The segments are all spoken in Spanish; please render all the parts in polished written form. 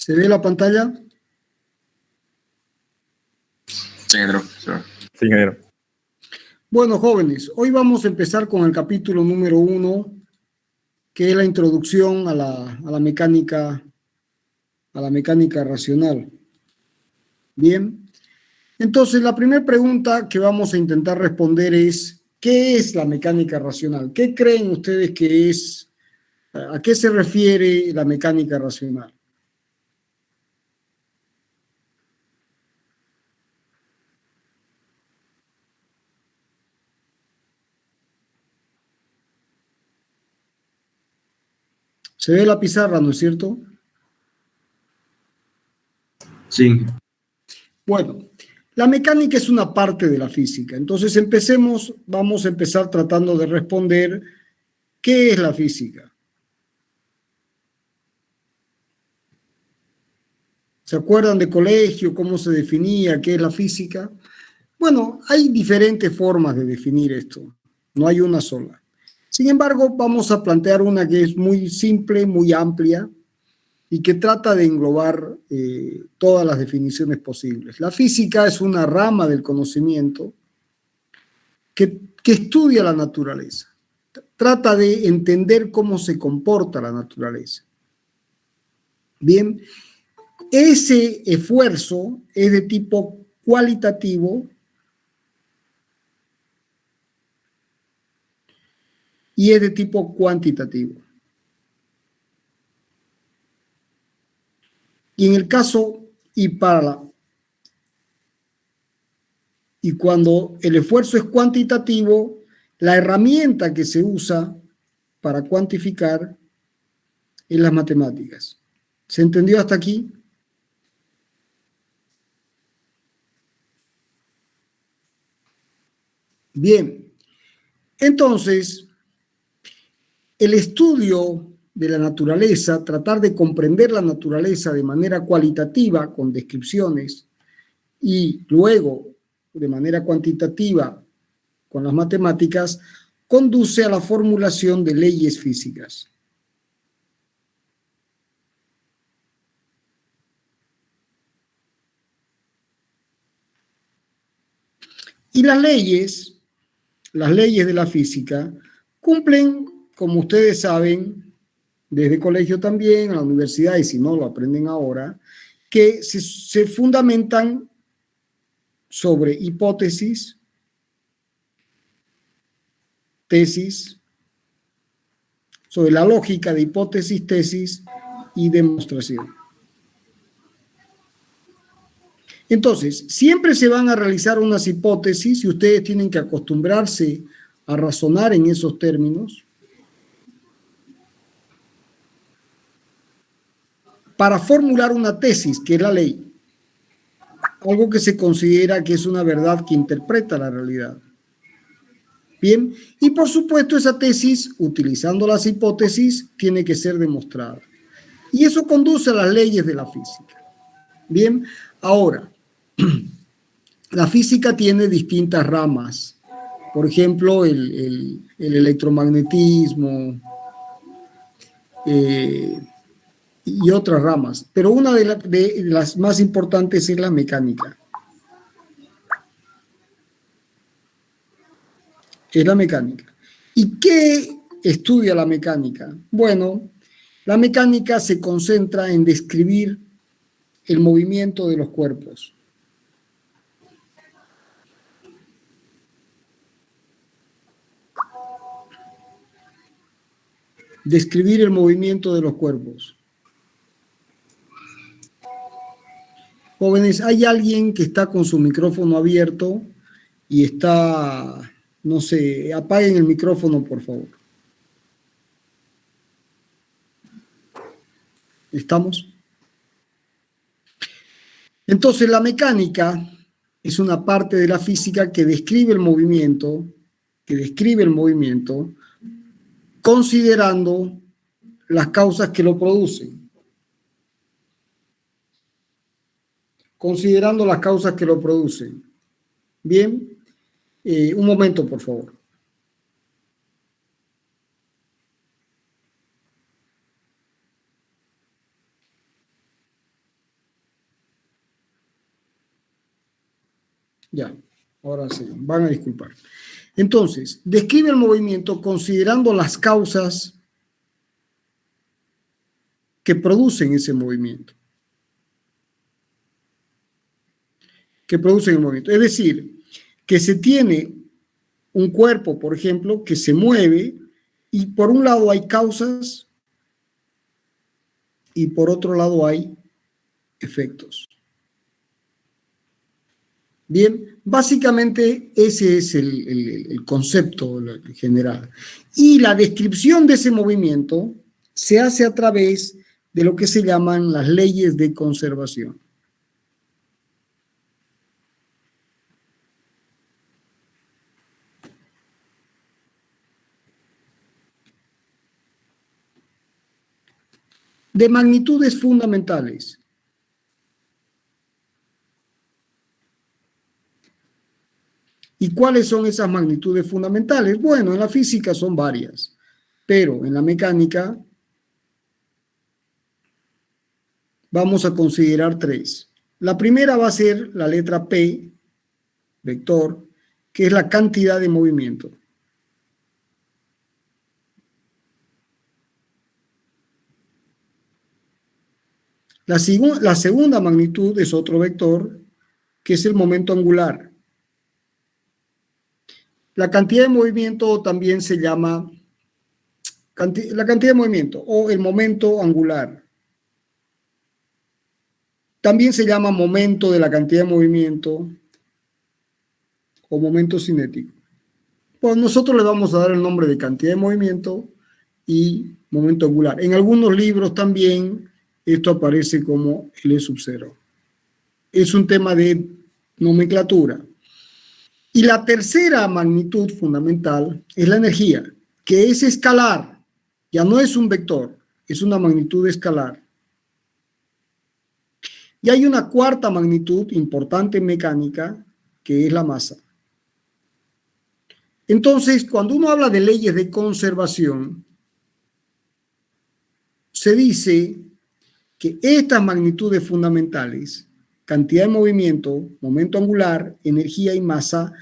¿Se ve la pantalla? Sí, ingeniero. Sí, ingeniero. Bueno, jóvenes, hoy vamos a empezar con el capítulo número 1, que es la introducción a la mecánica racional. Bien, entonces la primera pregunta que vamos a intentar responder es, ¿qué es la mecánica racional? ¿Qué creen ustedes que es? ¿A qué se refiere la mecánica racional? Se ve la pizarra, ¿no es cierto? Sí. Bueno, la mecánica es una parte de la física. Entonces vamos a empezar tratando de responder ¿qué es la física? ¿Se acuerdan de colegio, cómo se definía qué es la física? Bueno, hay diferentes formas de definir esto, no hay una sola. Sin embargo, vamos a plantear una que es muy simple, muy amplia y que trata de englobar todas las definiciones posibles. La física es una rama del conocimiento que estudia la naturaleza. Trata de entender cómo se comporta la naturaleza. Bien, ese esfuerzo es de tipo cualitativo y es de tipo cuantitativo. Y en el caso y cuando el esfuerzo es cuantitativo, la herramienta que se usa para cuantificar es las matemáticas. ¿Se entendió hasta aquí? Bien, entonces, el estudio de la naturaleza, tratar de comprender la naturaleza de manera cualitativa, con descripciones, y luego de manera cuantitativa, con las matemáticas, conduce a la formulación de leyes físicas. Y las leyes de la física, cumplen, como ustedes saben, desde colegio también, a la universidad, y si no lo aprenden ahora, que se fundamentan sobre hipótesis, tesis, sobre la lógica de hipótesis, tesis y demostración. Entonces, siempre se van a realizar unas hipótesis y ustedes tienen que acostumbrarse a razonar en esos términos para formular una tesis, que es la ley, algo que se considera que es una verdad que interpreta la realidad. Bien, y por supuesto esa tesis, utilizando las hipótesis, tiene que ser demostrada. Y eso conduce a las leyes de la física. Bien, ahora, la física tiene distintas ramas. Por ejemplo, el electromagnetismo y otras ramas. Pero una de las más importantes es la mecánica. Es la mecánica. ¿Y qué estudia la mecánica? Bueno, la mecánica se concentra en describir el movimiento de los cuerpos. Describir el movimiento de los cuerpos. Jóvenes, ¿hay alguien que está con su micrófono abierto y está, no sé, apaguen el micrófono, por favor? ¿Estamos? Entonces, la mecánica es una parte de la física que describe el movimiento, considerando las causas que lo producen. Considerando las causas que lo producen. Bien, un momento, por favor. Ya, ahora sí, van a disculpar. Entonces, describe el movimiento considerando las causas que producen ese movimiento. Que producen el movimiento. Es decir, que se tiene un cuerpo, por ejemplo, que se mueve y por un lado hay causas y por otro lado hay efectos. Bien, básicamente ese es el concepto general. Y la descripción de ese movimiento se hace a través de lo que se llaman las leyes de conservación. De magnitudes fundamentales. ¿Y cuáles son esas magnitudes fundamentales? Bueno, en la física son varias, pero en la mecánica vamos a considerar tres. La primera va a ser la letra P, vector, que es la cantidad de movimiento. La segunda magnitud es otro vector, que es el momento angular. La cantidad de movimiento también se llama la cantidad de movimiento o el momento angular. También se llama momento de la cantidad de movimiento o momento cinético. Pues nosotros le vamos a dar el nombre de cantidad de movimiento y momento angular. En algunos libros también esto aparece como L sub 0. Es un tema de nomenclatura. Y la tercera magnitud fundamental es la energía, que es escalar. Ya no es un vector, es una magnitud escalar. Y hay una cuarta magnitud importante en mecánica, que es la masa. Entonces, cuando uno habla de leyes de conservación, se dice que estas magnitudes fundamentales, cantidad de movimiento, momento angular, energía y masa,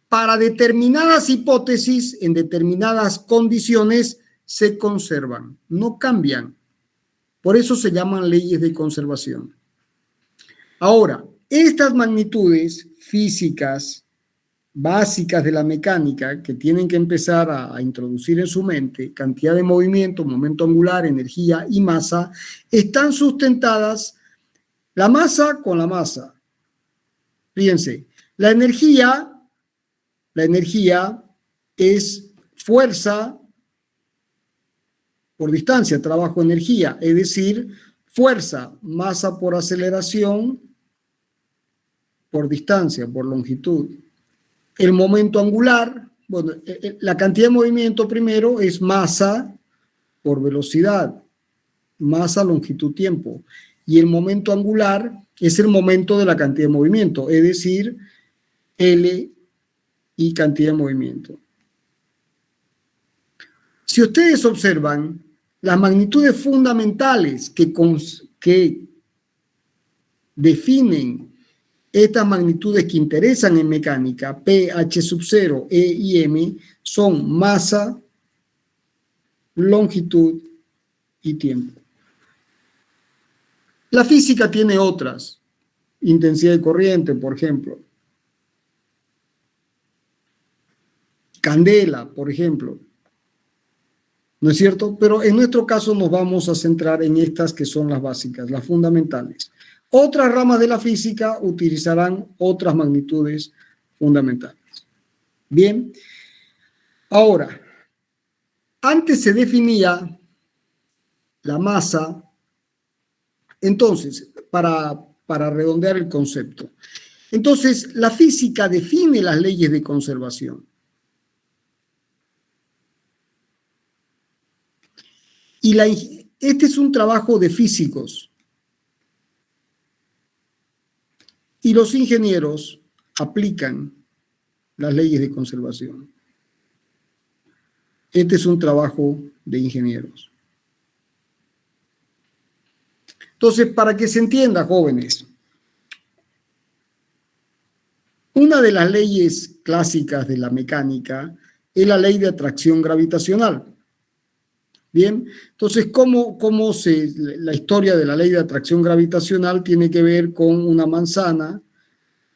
para determinadas hipótesis, en determinadas condiciones, se conservan, no cambian. Por eso se llaman leyes de conservación. Ahora, estas magnitudes físicas básicas de la mecánica que tienen que empezar a introducir en su mente, cantidad de movimiento, momento angular, energía y masa, están sustentadas la masa con la masa. Fíjense, la energía es fuerza por distancia, trabajo-energía, es decir, fuerza, masa por aceleración, por distancia, por longitud. El momento angular, bueno, la cantidad de movimiento primero es masa por velocidad, masa, longitud, tiempo. Y el momento angular es el momento de la cantidad de movimiento, es decir, L y cantidad de movimiento. Si ustedes observan, las magnitudes fundamentales que definen estas magnitudes que interesan en mecánica, P, H sub 0, E y M, son masa, longitud y tiempo. La física tiene otras, intensidad de corriente, por ejemplo. Candela, por ejemplo. ¿No es cierto? Pero en nuestro caso nos vamos a centrar en estas que son las básicas, las fundamentales. Otras ramas de la física utilizarán otras magnitudes fundamentales. Bien, ahora, antes se definía la masa, entonces, para redondear el concepto. Entonces, la física define las leyes de conservación. Y este es un trabajo de físicos. Y los ingenieros aplican las leyes de conservación. Este es un trabajo de ingenieros. Entonces, para que se entienda, jóvenes, Una de las leyes clásicas de la mecánica es la ley de atracción gravitacional. Bien, entonces, la historia de la ley de atracción gravitacional tiene que ver con una manzana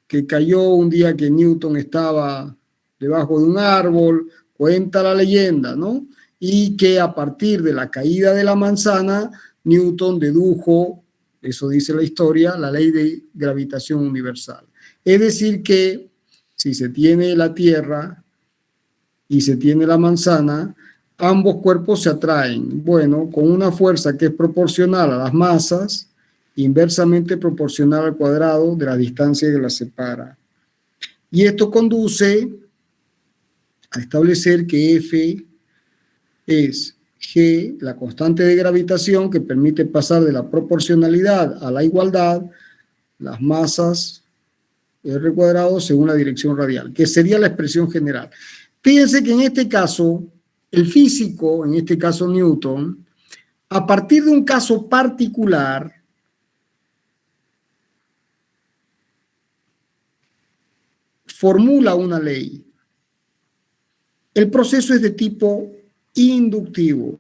que cayó un día que Newton estaba debajo de un árbol, cuenta la leyenda, ¿no? Y que a partir de la caída de la manzana, Newton dedujo, eso dice la historia, la ley de gravitación universal. Es decir que si se tiene la Tierra y se tiene la manzana, ambos cuerpos se atraen, bueno, con una fuerza que es proporcional a las masas, inversamente proporcional al cuadrado de la distancia que las separa. Y esto conduce a establecer que F es G, la constante de gravitación que permite pasar de la proporcionalidad a la igualdad, las masas R cuadrado según la dirección radial, que sería la expresión general. Fíjense que en este caso, el físico, en este caso Newton, a partir de un caso particular, formula una ley. El proceso es de tipo inductivo.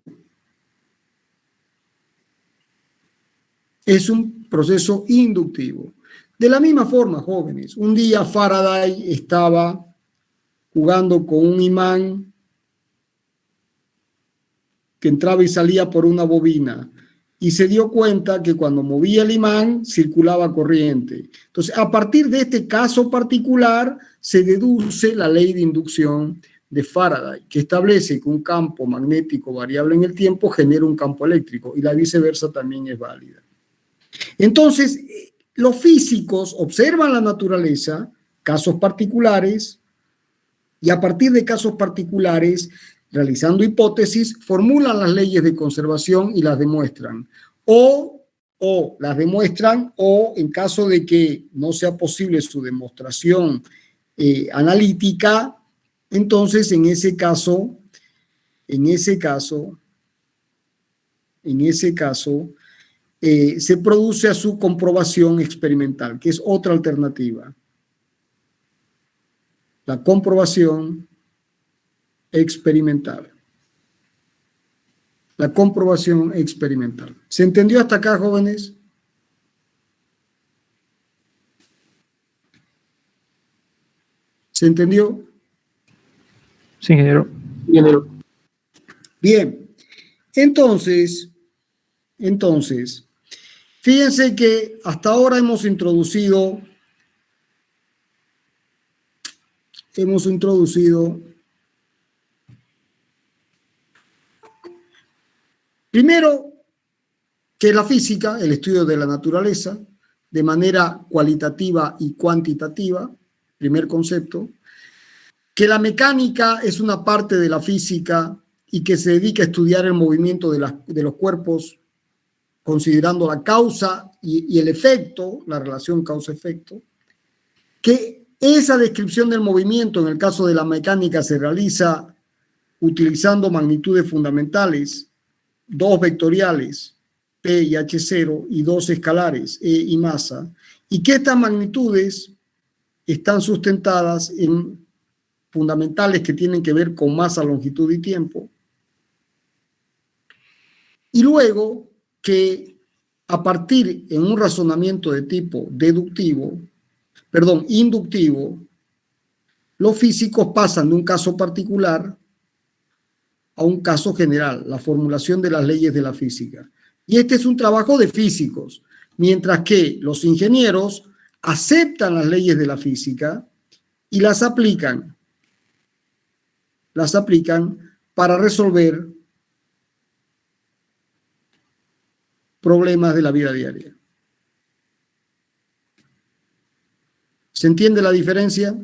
Es un proceso inductivo. De la misma forma, jóvenes, un día Faraday estaba jugando con un imán que entraba y salía por una bobina y se dio cuenta que cuando movía el imán circulaba corriente. Entonces, a partir de este caso particular se deduce la ley de inducción de Faraday, que establece que un campo magnético variable en el tiempo genera un campo eléctrico y la viceversa también es válida. Entonces, los físicos observan la naturaleza, casos particulares, y a partir de casos particulares, realizando hipótesis, formulan las leyes de conservación y las demuestran. O las demuestran, o en caso de que no sea posible su demostración analítica, entonces en ese caso, se produce a su comprobación experimental, que es otra alternativa. La comprobación experimental. La comprobación experimental. ¿Se entendió hasta acá, jóvenes? ¿Se entendió? Sí, ingeniero. Bien. Entonces, fíjense que hasta ahora hemos introducido primero que la física, el estudio de la naturaleza, de manera cualitativa y cuantitativa, primer concepto, que la mecánica es una parte de la física y que se dedica a estudiar el movimiento de los cuerpos considerando la causa y el efecto, la relación causa-efecto, que esa descripción del movimiento en el caso de la mecánica se realiza utilizando magnitudes fundamentales, dos vectoriales, P y H0, y dos escalares, E y masa, y que estas magnitudes están sustentadas en fundamentales que tienen que ver con masa, longitud y tiempo. Y luego que a partir en un razonamiento de tipo inductivo, los físicos pasan de un caso particular a un caso general, la formulación de las leyes de la física. Y este es un trabajo de físicos, mientras que los ingenieros aceptan las leyes de la física y las aplican para resolver problemas de la vida diaria. ¿Se entiende la diferencia?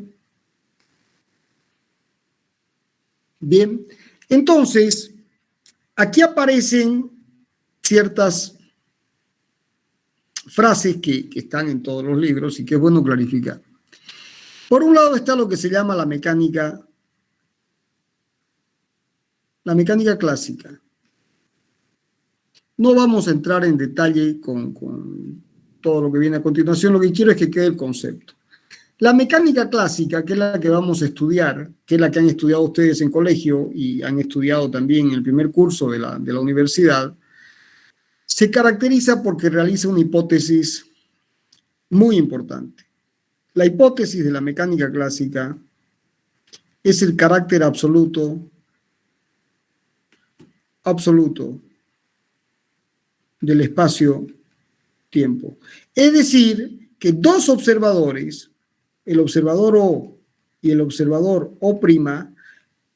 Bien, entonces, aquí aparecen ciertas frases que están en todos los libros y que es bueno clarificar. Por un lado está lo que se llama la mecánica clásica. No vamos a entrar en detalle con todo lo que viene a continuación, lo que quiero es que quede el concepto. La mecánica clásica, que es la que vamos a estudiar, que es la que han estudiado ustedes en colegio y han estudiado también en el primer curso de la universidad, se caracteriza porque realiza una hipótesis muy importante. La hipótesis de la mecánica clásica es el carácter absoluto del espacio-tiempo. Es decir, que dos observadores, el observador O y el observador O',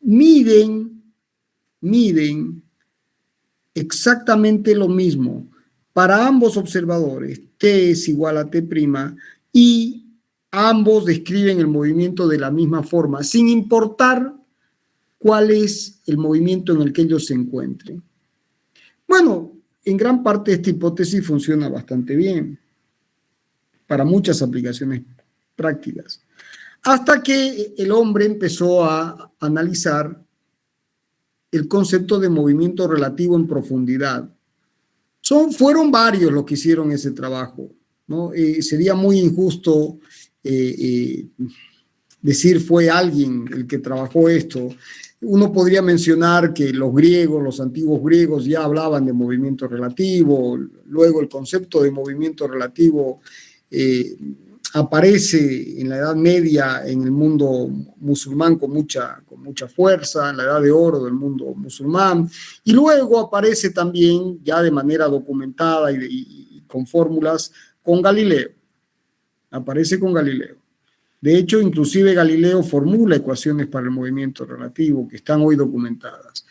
miden exactamente lo mismo para ambos observadores. T es igual a T', y ambos describen el movimiento de la misma forma, sin importar cuál es el movimiento en el que ellos se encuentren. Bueno, en gran parte esta hipótesis funciona bastante bien para muchas aplicaciones prácticas, hasta que el hombre empezó a analizar el concepto de movimiento relativo en profundidad. Fueron varios los que hicieron ese trabajo, ¿no? Sería muy injusto decir fue alguien el que trabajó esto. Uno podría mencionar que los griegos, los antiguos griegos ya hablaban de movimiento relativo, luego el concepto de movimiento relativo aparece en la Edad Media en el mundo musulmán con mucha fuerza, en la Edad de Oro del mundo musulmán, y luego aparece también ya de manera documentada y con fórmulas con Galileo. Aparece con Galileo. De hecho, inclusive Galileo formula ecuaciones para el movimiento relativo que están hoy documentadas.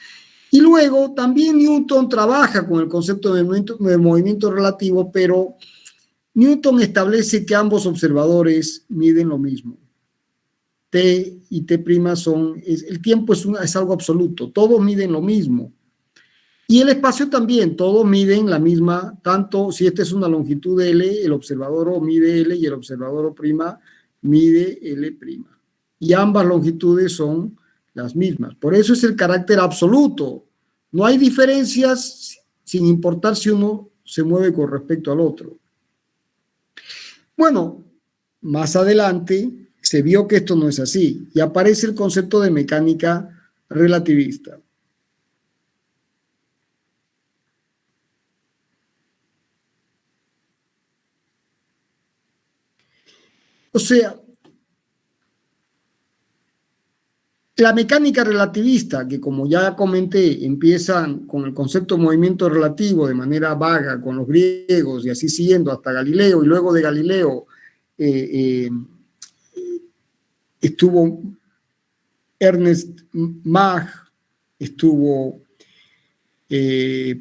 Y luego también Newton trabaja con el concepto de movimiento relativo, pero Newton establece que ambos observadores miden lo mismo. T y T' el tiempo es algo absoluto, todos miden lo mismo. Y el espacio también, todos miden la misma, tanto si esta es una longitud L, el observador O mide L y el observador O' mide L'. Y ambas longitudes son las mismas. Por eso es el carácter absoluto. No hay diferencias sin importar si uno se mueve con respecto al otro. Bueno, más adelante se vio que esto no es así y aparece el concepto de mecánica relativista. O sea, la mecánica relativista, que como ya comenté, empiezan con el concepto de movimiento relativo de manera vaga con los griegos y así siguiendo hasta Galileo, y luego de Galileo estuvo Ernest Mach, estuvo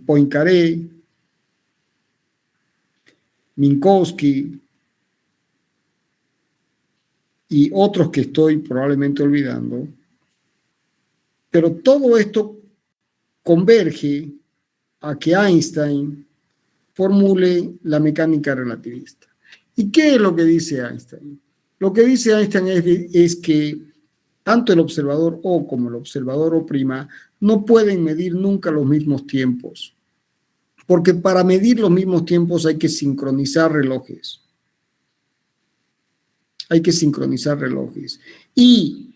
Poincaré, Minkowski y otros que estoy probablemente olvidando. Pero todo esto converge a que Einstein formule la mecánica relativista. ¿Y qué es lo que dice Einstein? Lo que dice Einstein es que tanto el observador O como el observador O' no pueden medir nunca los mismos tiempos, porque para medir los mismos tiempos hay que sincronizar relojes. Hay que sincronizar relojes. Y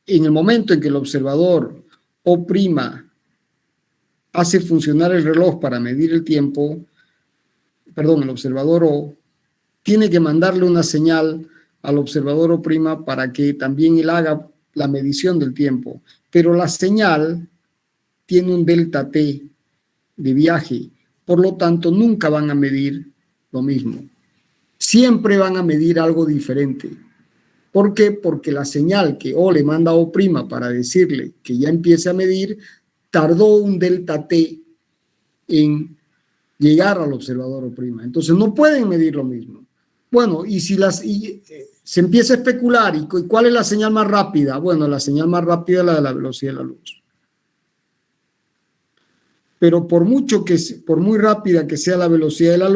en el momento en que el observador O' hace funcionar el reloj para medir el tiempo, el observador O tiene que mandarle una señal al observador O' para que también él haga la medición del tiempo. Pero la señal tiene un delta T de viaje, por lo tanto nunca van a medir lo mismo. Siempre van a medir algo diferente. ¿Por qué? Porque la señal que O le manda a O' para decirle que ya empiece a medir, tardó un delta T en llegar al observador O'. Entonces no pueden medir lo mismo. Bueno, y si se empieza a especular, ¿y cuál es la señal más rápida? Bueno, la señal más rápida es la de la velocidad de la luz. Pero por muy rápida que sea la velocidad de la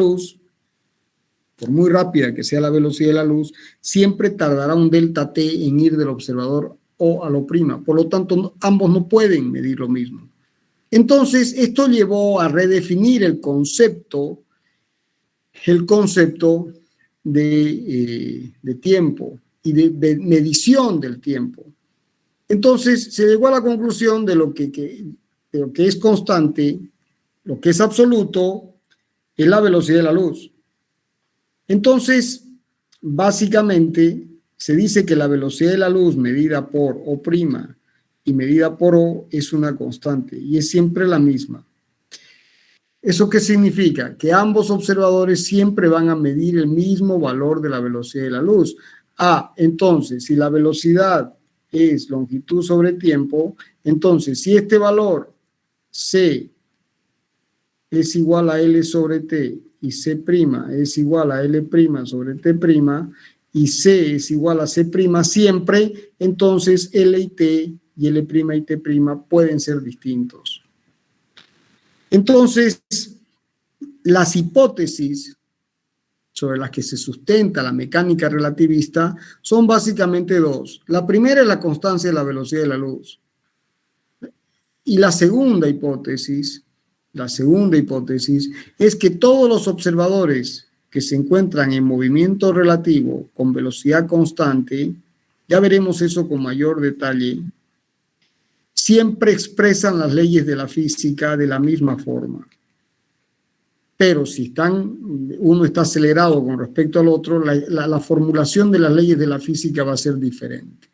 luz, siempre tardará un delta T en ir del observador O a lo'. Por lo tanto, ambos no pueden medir lo mismo. Entonces, esto llevó a redefinir el concepto de tiempo y de medición del tiempo. Entonces se llegó a la conclusión de lo que es constante, lo que es absoluto, es la velocidad de la luz. Entonces, básicamente, se dice que la velocidad de la luz medida por O' y medida por O es una constante y es siempre la misma. ¿Eso qué significa? Que ambos observadores siempre van a medir el mismo valor de la velocidad de la luz. Entonces, si la velocidad es longitud sobre tiempo, entonces si este valor C es igual a L sobre T y C' es igual a L' sobre T' y C es igual a C' siempre, entonces L y T y L' y T' pueden ser distintos. Entonces, las hipótesis sobre las que se sustenta la mecánica relativista son básicamente dos. La primera es la constancia de la velocidad de la luz. Y la segunda hipótesis es que todos los observadores que se encuentran en movimiento relativo con velocidad constante, ya veremos eso con mayor detalle, siempre expresan las leyes de la física de la misma forma. Pero si uno está acelerado con respecto al otro, la formulación de las leyes de la física va a ser diferente.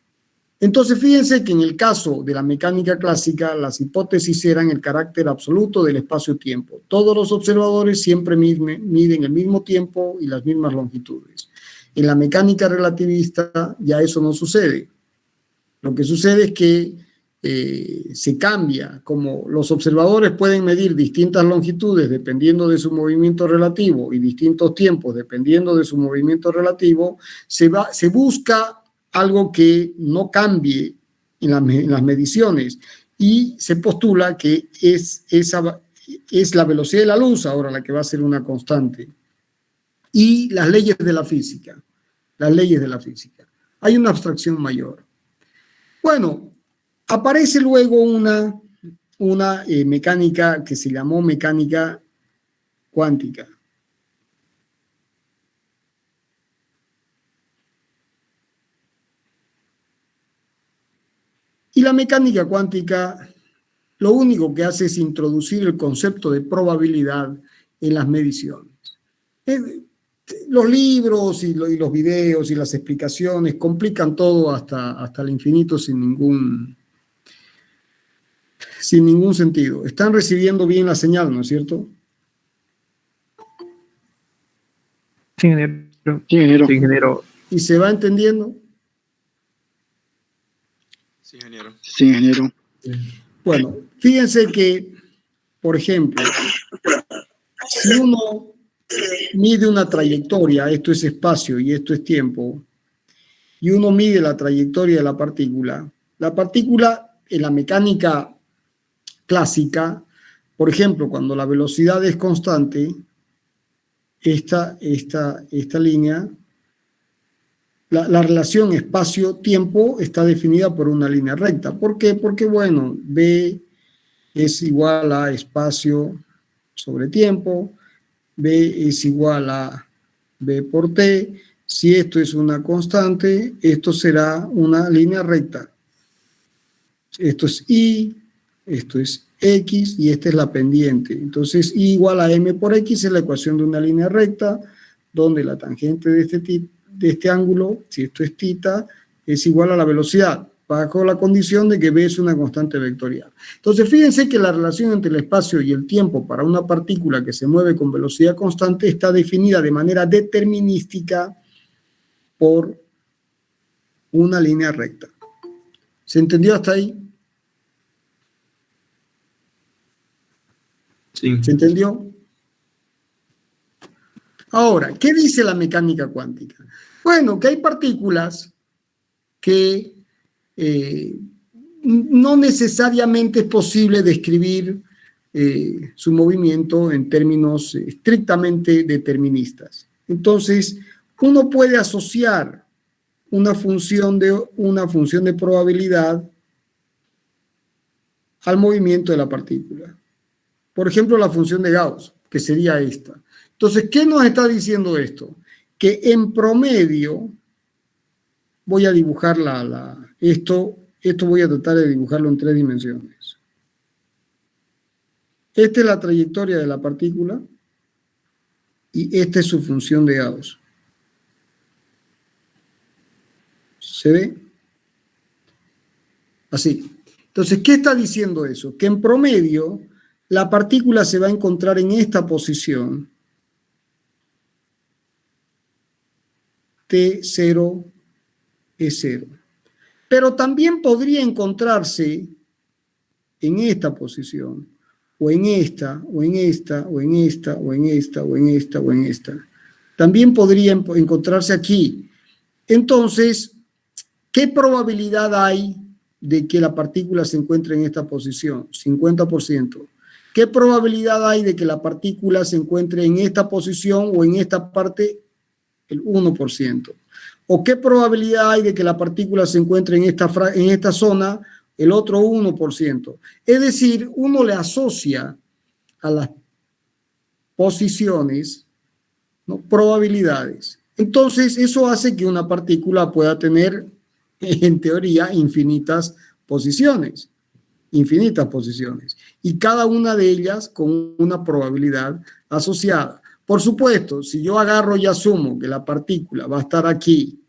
Entonces, fíjense que en el caso de la mecánica clásica, las hipótesis eran el carácter absoluto del espacio-tiempo. Todos los observadores siempre miden el mismo tiempo y las mismas longitudes. En la mecánica relativista ya eso no sucede. Lo que sucede es que se cambia, como los observadores pueden medir distintas longitudes dependiendo de su movimiento relativo y distintos tiempos dependiendo de su movimiento relativo, se busca algo que no cambie en las mediciones y se postula que es la velocidad de la luz ahora la que va a ser una constante. Y las leyes de la física, hay una abstracción mayor. Bueno, aparece luego una mecánica que se llamó mecánica cuántica. Y la mecánica cuántica lo único que hace es introducir el concepto de probabilidad en las mediciones. Los libros y los videos y las explicaciones complican todo hasta el infinito sin ningún sentido. Están recibiendo bien la señal, ¿no es cierto? Sí, ingeniero. Sí, ingeniero. ¿Y se va entendiendo? Sí, ingeniero. Sí, ingeniero. Bueno, fíjense que, por ejemplo, si uno mide una trayectoria, esto es espacio y esto es tiempo, y uno mide la trayectoria de la partícula en la mecánica clásica, por ejemplo, cuando la velocidad es constante, esta línea, la relación espacio-tiempo está definida por una línea recta. ¿Por qué? Porque, bueno, B es igual a espacio sobre tiempo, B es igual a B por T. Si esto es una constante, esto será una línea recta. Esto es Y, esto es X y esta es la pendiente. Entonces, Y igual a M por X es la ecuación de una línea recta, donde la tangente de este ángulo, si esto es θ, es igual a la velocidad, bajo la condición de que B es una constante vectorial. Entonces, fíjense que la relación entre el espacio y el tiempo para una partícula que se mueve con velocidad constante está definida de manera determinística por una línea recta. ¿Se entendió hasta ahí? Sí. ¿Se entendió? Ahora, ¿qué dice la mecánica cuántica? Bueno, que hay partículas que no necesariamente es posible describir su movimiento en términos estrictamente deterministas. Entonces, uno puede asociar una función de probabilidad al movimiento de la partícula. Por ejemplo, la función de Gauss, que sería esta. Entonces, ¿qué nos está diciendo esto? que en promedio, voy a dibujar esto voy a tratar de dibujarlo en 3 dimensiones. Esta es la trayectoria de la partícula y esta es su función de Gauss. ¿Se ve? Así. Entonces, ¿qué está diciendo eso? Que en promedio la partícula se va a encontrar en esta posición. T0 es 0. Pero también podría encontrarse en esta posición, o en esta, o en esta, o en esta, o en esta, o en esta, o en esta. También podría encontrarse aquí. Entonces, ¿qué probabilidad hay de que la partícula se encuentre en esta posición? 50%. ¿Qué probabilidad hay de que la partícula se encuentre en esta posición o en esta parte? El 1%. ¿O qué probabilidad hay de que la partícula se encuentre en esta zona? El otro 1%. Es decir, uno le asocia a las posiciones, ¿no?, probabilidades. Entonces, eso hace que una partícula pueda tener, en teoría, infinitas posiciones. Y cada una de ellas con una probabilidad asociada. Por supuesto, si yo agarro y asumo que la partícula va a estar aquí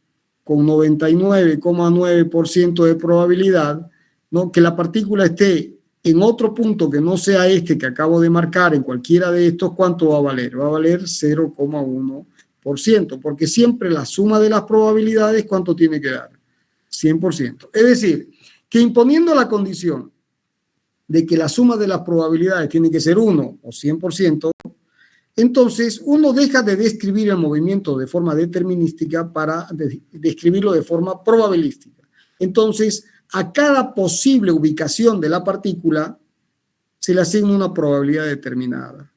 con 99,9% de probabilidad, ¿no?, que la partícula esté en otro punto que no sea este que acabo de marcar, en cualquiera de estos, ¿cuánto va a valer? Va a valer 0,1%, porque siempre la suma de las probabilidades, ¿cuánto tiene que dar? 100%. Es decir, que imponiendo la condición de que la suma de las probabilidades tiene que ser 1 o 100%, entonces uno deja de describir el movimiento de forma determinística para describirlo de forma probabilística. Entonces, a cada posible ubicación de la partícula se le asigna una probabilidad determinada,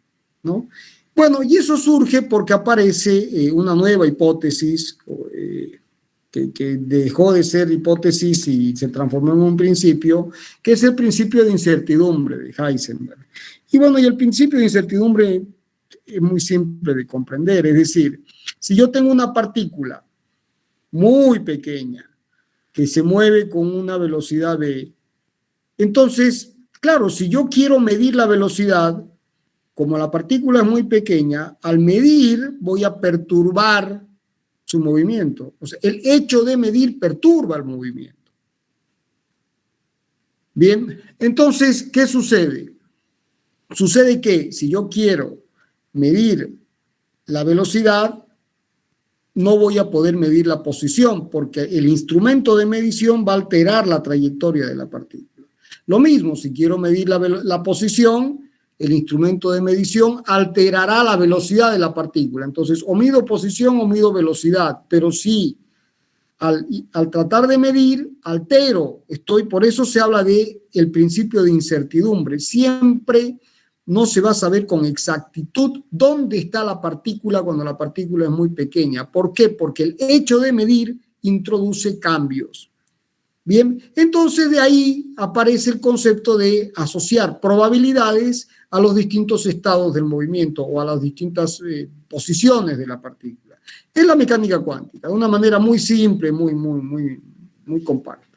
¿no? Bueno, y eso surge porque aparece una nueva hipótesis que dejó de ser hipótesis y se transformó en un principio, que es el principio de incertidumbre de Heisenberg. Y bueno, y el principio de incertidumbre es muy simple de comprender, es decir, si yo tengo una partícula muy pequeña que se mueve con una velocidad v, entonces, claro, si yo quiero medir la velocidad, como la partícula es muy pequeña, al medir voy a perturbar su movimiento. O sea, el hecho de medir perturba el movimiento. Bien, entonces, ¿qué sucede? Sucede que si yo quiero medir la velocidad, no voy a poder medir la posición, porque el instrumento de medición va a alterar la trayectoria de la partícula. Lo mismo, si quiero medir la posición, el instrumento de medición alterará la velocidad de la partícula. Entonces, o mido posición o mido velocidad, pero sí, al tratar de medir, altero. Por eso se habla de el principio de incertidumbre. Siempre no se va a saber con exactitud dónde está la partícula cuando la partícula es muy pequeña. ¿Por qué? Porque el hecho de medir introduce cambios. Bien, entonces de ahí aparece el concepto de asociar probabilidades a los distintos estados del movimiento o a las distintas posiciones de la partícula. Es la mecánica cuántica, de una manera muy simple, muy compacta.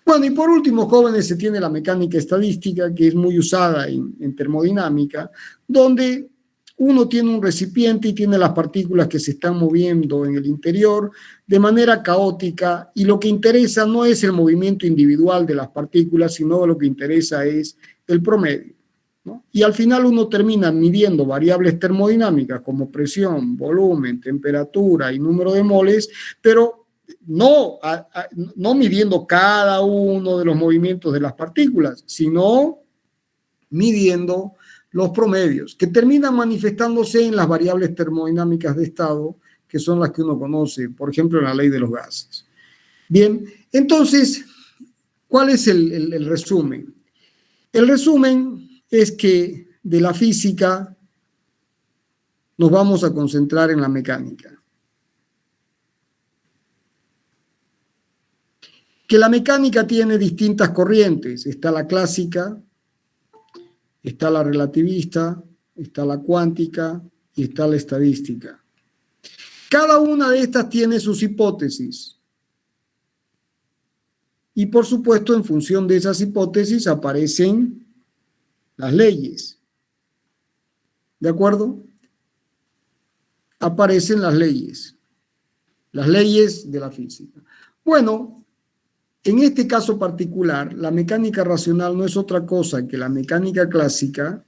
Bueno, y por último, jóvenes, se tiene la mecánica estadística, que es muy usada en termodinámica, donde uno tiene un recipiente y tiene las partículas que se están moviendo en el interior de manera caótica, y lo que interesa no es el movimiento individual de las partículas, sino lo que interesa es el promedio, ¿no? Y al final uno termina midiendo variables termodinámicas como presión, volumen, temperatura y número de moles, pero no midiendo cada uno de los movimientos de las partículas, sino midiendo los promedios, que terminan manifestándose en las variables termodinámicas de estado, que son las que uno conoce, por ejemplo, en la ley de los gases. Bien, entonces, ¿cuál es el resumen? El resumen es que de la física nos vamos a concentrar en la mecánica. Que la mecánica tiene distintas corrientes. Está la clásica, está la relativista, está la cuántica y está la estadística. Cada una de estas tiene sus hipótesis. Y por supuesto, en función de esas hipótesis aparecen las leyes. ¿De acuerdo? Aparecen las leyes de la física. Bueno, en este caso particular, la mecánica racional no es otra cosa que la mecánica clásica,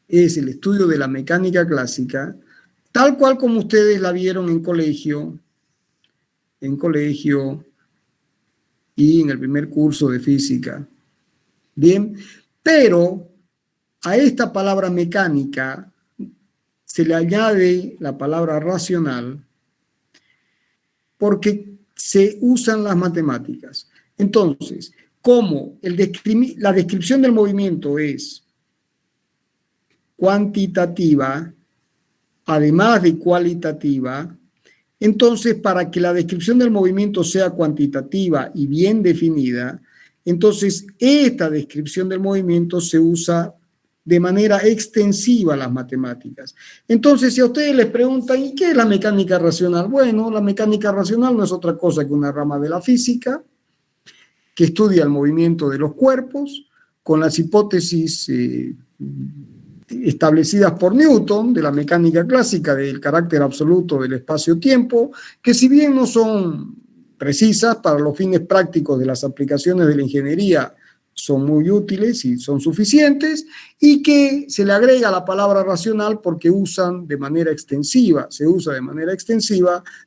es el estudio de la mecánica clásica, tal cual como ustedes la vieron en colegio y en el primer curso de física. Bien, pero a esta palabra mecánica se le añade la palabra racional porque se usan las matemáticas. Entonces, como la descripción del movimiento es cuantitativa, además de cualitativa, entonces para que la descripción del movimiento sea cuantitativa y bien definida, entonces esta descripción del movimiento se usa de manera extensiva las matemáticas. Entonces, si a ustedes les preguntan, ¿y qué es la mecánica racional? Bueno, la mecánica racional no es otra cosa que una rama de la física que estudia el movimiento de los cuerpos con las hipótesis establecidas por Newton de la mecánica clásica del carácter absoluto del espacio-tiempo, que si bien no son precisas para los fines prácticos de las aplicaciones de la ingeniería, son muy útiles y son suficientes, y que se le agrega la palabra racional porque se usa de manera extensiva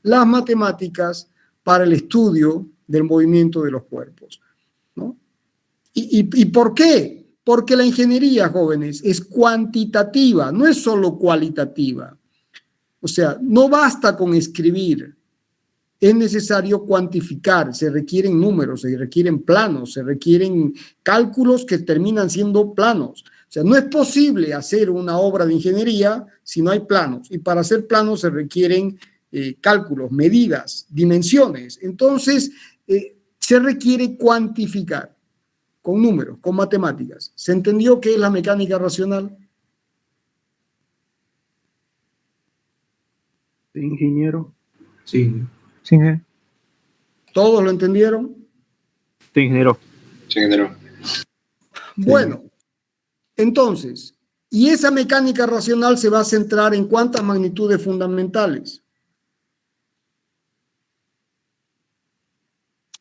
las matemáticas para el estudio del movimiento de los cuerpos, ¿no? ¿Y por qué? Porque la ingeniería, jóvenes, es cuantitativa, no es solo cualitativa. O sea, no basta con escribir. Es necesario cuantificar, se requieren números, se requieren planos, se requieren cálculos que terminan siendo planos. O sea, no es posible hacer una obra de ingeniería si no hay planos. Y para hacer planos se requieren cálculos, medidas, dimensiones. Entonces, se requiere cuantificar con números, con matemáticas. ¿Se entendió qué es la mecánica racional? Ingeniero. Sí. Sí, ¿Todos lo entendieron? sí, ingeniero. Sí, ingeniero. Bueno, entonces, ¿y esa mecánica racional se va a centrar en cuántas magnitudes fundamentales?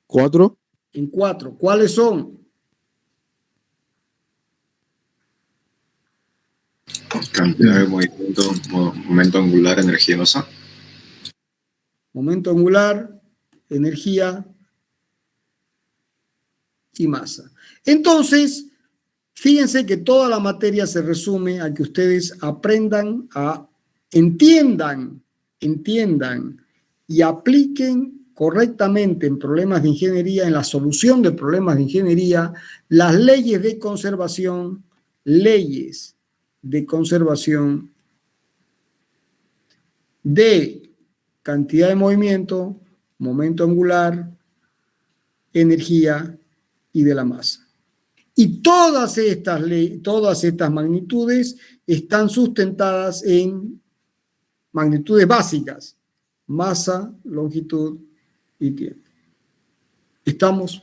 4. En 4. ¿Cuáles son? Cantidad de movimiento, momento angular, energía y masa. Momento angular, energía y masa. Entonces, fíjense que toda la materia se resume a que ustedes aprendan entiendan y apliquen correctamente en problemas de ingeniería, en la solución de problemas de ingeniería, las leyes de conservación de cantidad de movimiento, momento angular, energía y de la masa. Y todas estas magnitudes están sustentadas en magnitudes básicas: masa, longitud y tiempo. ¿Estamos?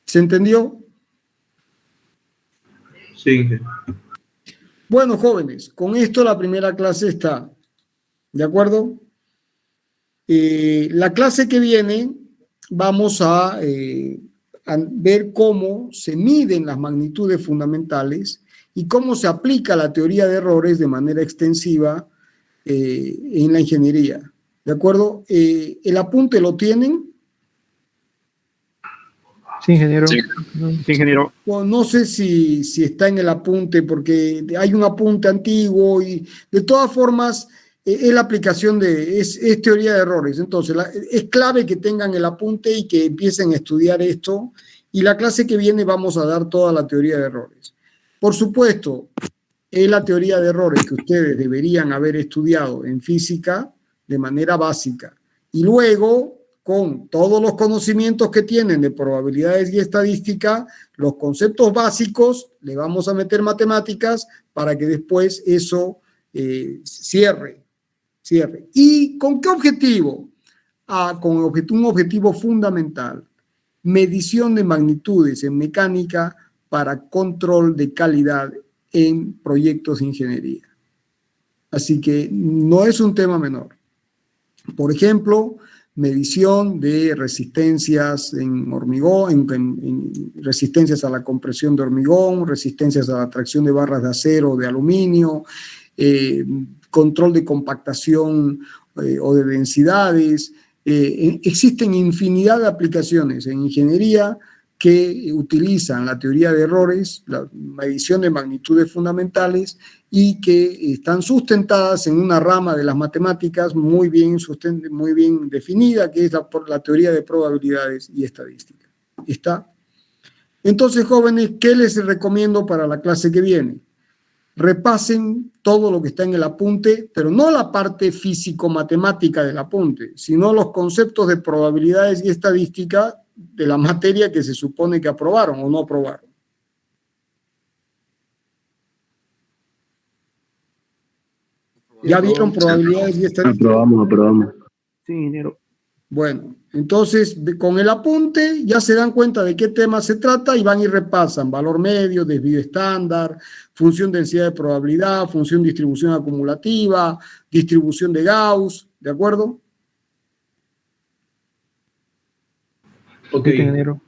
¿Se entendió? Sí. Bueno, jóvenes, con esto la primera clase está. ¿De acuerdo? La clase que viene vamos a ver cómo se miden las magnitudes fundamentales y cómo se aplica la teoría de errores de manera extensiva en la ingeniería. ¿De acuerdo? ¿El apunte lo tienen? Sí, ingeniero. Sí. Sí, ingeniero. Bueno, no sé si está en el apunte, porque hay un apunte antiguo y de todas formas es la aplicación es teoría de errores. Entonces, es clave que tengan el apunte y que empiecen a estudiar esto. Y la clase que viene vamos a dar toda la teoría de errores. Por supuesto, es la teoría de errores que ustedes deberían haber estudiado en física de manera básica. Y luego, con todos los conocimientos que tienen de probabilidades y estadística, los conceptos básicos, le vamos a meter matemáticas para que después eso cierre. ¿Y con qué objetivo? Con un objetivo fundamental, medición de magnitudes en mecánica para control de calidad en proyectos de ingeniería. Así que no es un tema menor. Por ejemplo, medición de resistencias en hormigón, en resistencias a la compresión de hormigón, resistencias a la tracción de barras de acero o de aluminio, control de compactación o de densidades. Existen infinidad de aplicaciones en ingeniería que utilizan la teoría de errores, la medición de magnitudes fundamentales y que están sustentadas en una rama de las matemáticas muy bien definida, que es la teoría de probabilidades y estadística. ¿Está? Entonces, jóvenes, ¿qué les recomiendo para la clase que viene? Repasen todo lo que está en el apunte, pero no la parte físico-matemática del apunte, sino los conceptos de probabilidades y estadística de la materia que se supone que aprobaron o no aprobaron. ¿Ya vieron probabilidades y estadística? Aprobamos. Sí, ingeniero. Bueno, entonces con el apunte ya se dan cuenta de qué tema se trata y van y repasan valor medio, desvío estándar, función densidad de probabilidad, función distribución acumulativa, distribución de Gauss, ¿de acuerdo? Ok, ingeniero.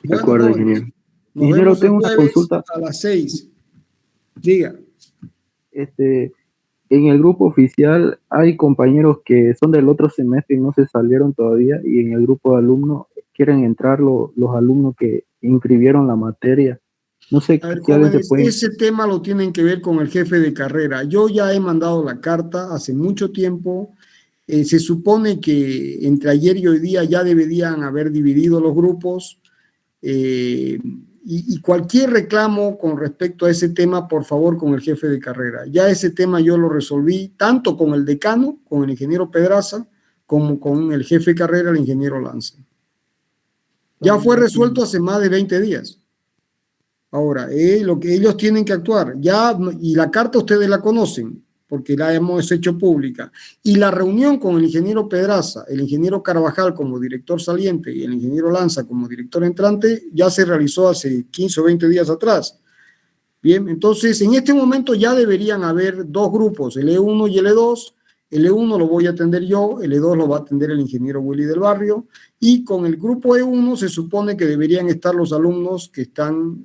De acuerdo, ingeniero. Nos Ingeniero, vemos el tengo una jueves consulta. a las 6. Diga. En el grupo oficial hay compañeros que son del otro semestre y no se salieron todavía, y en el grupo de alumnos quieren entrar los alumnos que inscribieron la materia. No sé A ver, si alguien se jóvenes, puede... ese tema lo tienen que ver con el jefe de carrera. Yo ya he mandado la carta hace mucho tiempo. Se supone que entre ayer y hoy día ya deberían haber dividido los grupos. Y cualquier reclamo con respecto a ese tema, por favor, con el jefe de carrera. Ya ese tema yo lo resolví tanto con el decano, con el ingeniero Pedraza, como con el jefe de carrera, el ingeniero Lanza. Ya fue resuelto hace más de 20 días. Ahora, lo que ellos tienen que actuar, ya, y la carta ustedes la conocen, porque la hemos hecho pública, y la reunión con el ingeniero Pedraza, el ingeniero Carvajal como director saliente y el ingeniero Lanza como director entrante, ya se realizó hace 15 o 20 días atrás. Bien, entonces en este momento ya deberían haber dos grupos, el E1 y el E2. El E1 lo voy a atender yo, el E2 lo va a atender el ingeniero Willy del Barrio, y con el grupo E1 se supone que deberían estar los alumnos que están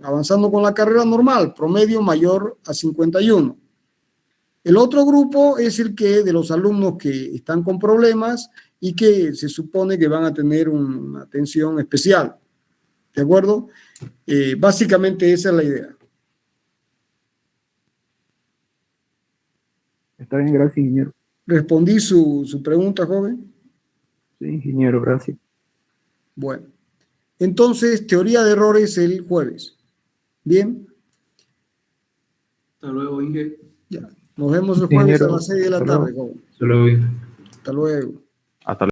avanzando con la carrera normal, promedio mayor a 51. El otro grupo es el que de los alumnos que están con problemas y que se supone que van a tener una atención especial. ¿De acuerdo? Básicamente esa es la idea. Está bien, gracias, ingeniero. ¿Respondí su pregunta, joven? Sí, ingeniero, gracias. Bueno, entonces, teoría de errores el jueves. ¿Bien? Hasta luego, Inge. Ya. Nos vemos el jueves Ingeniero, a las 6 de la hasta tarde, luego. joven. Hasta luego, Inge. Hasta luego. Hasta